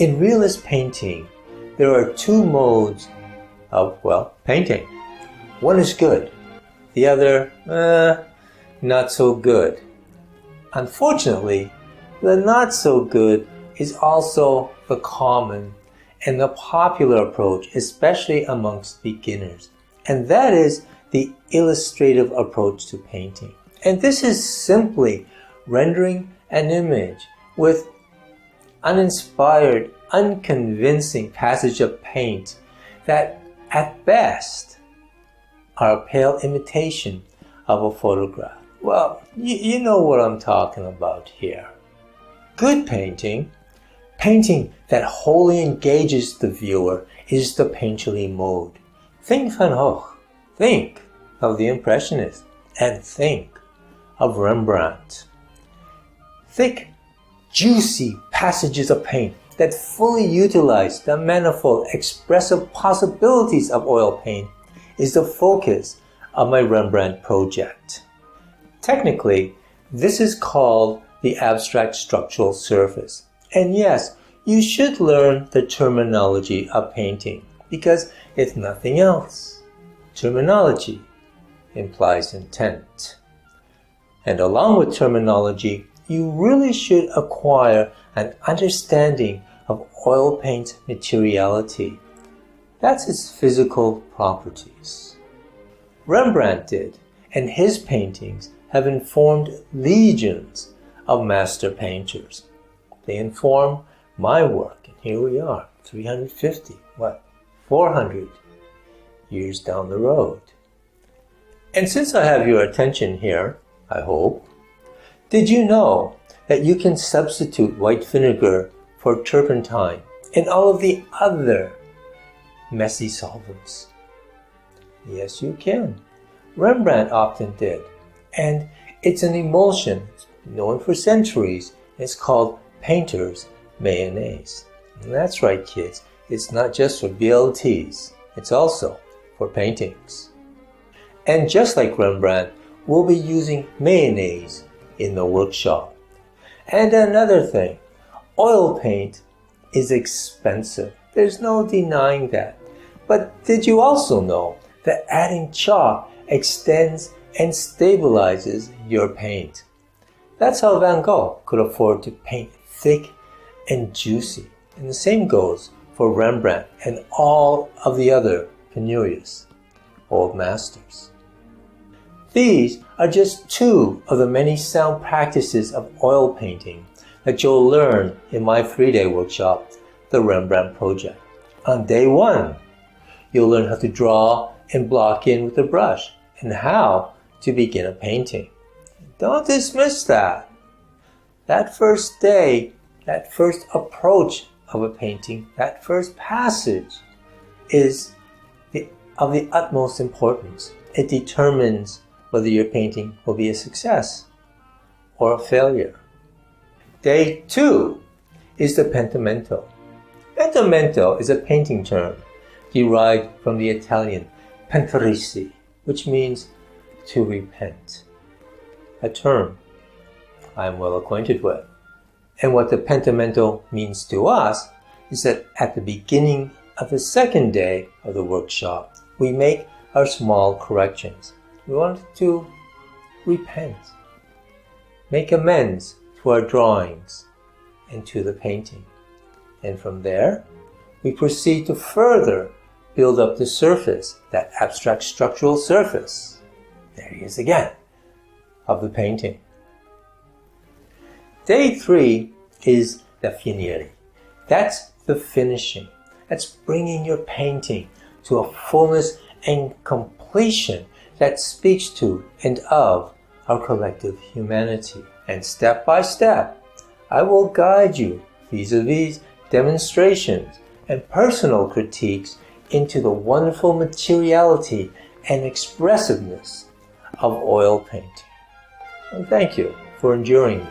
In realist painting, there are two modes of, well, painting. One is good, the other, not so good. Unfortunately, the not so good is also the common and the popular approach, especially amongst beginners. And that is the illustrative approach to painting. And this is simply rendering an image with uninspired, unconvincing passage of paint that at best are a pale imitation of a photograph. Well, you know what I'm talking about here. Good painting, painting that wholly engages the viewer, is the painterly mode. Think Van Gogh, think of the Impressionists, and think of Rembrandt. Thick, juicy passages of paint that fully utilize the manifold expressive possibilities of oil paint is the focus of my Rembrandt project. Technically, this is called the abstract structural surface. And yes, you should learn the terminology of painting because if nothing else, terminology implies intent. And along with terminology, you really should acquire an understanding of oil paint's materiality. That's its physical properties. Rembrandt did, and his paintings have informed legions of master painters. They inform my work, and here we are, 400 years down the road. And since I have your attention here, I hope, did you know that you can substitute white vinegar for turpentine and all of the other messy solvents? Yes, you can. Rembrandt often did. And it's an emulsion known for centuries. It's called painter's mayonnaise. And that's right, kids. It's not just for BLTs. It's also for paintings. And just like Rembrandt, we'll be using mayonnaise in the workshop. And another thing, oil paint is expensive. There's no denying that. But did you also know that adding chalk extends and stabilizes your paint? That's how Van Gogh could afford to paint thick and juicy. And the same goes for Rembrandt and all of the other penurious old masters. These are just two of the many sound practices of oil painting that you'll learn in my 3-day workshop, the Rembrandt Project. On day 1, you'll learn how to draw and block in with a brush and how to begin a painting. Don't dismiss that. That first day, that first approach of a painting, that first passage is of the utmost importance. It determines whether your painting will be a success or a failure. Day 2 is the pentimento. Pentimento is a painting term derived from the Italian pentirsi, which means to repent, a term I'm well acquainted with. And what the pentimento means to us is that at the beginning of the second day of the workshop, we make our small corrections. We want to repent, make amends to our drawings and to the painting. And from there, we proceed to further build up the surface, that abstract structural surface. There he is again, of the painting. Day 3 is the finire. That's the finishing. That's bringing your painting to a fullness and completion that speaks to and of our collective humanity. And step by step, I will guide you vis-a-vis demonstrations and personal critiques into the wonderful materiality and expressiveness of oil painting. And thank you for enduring me.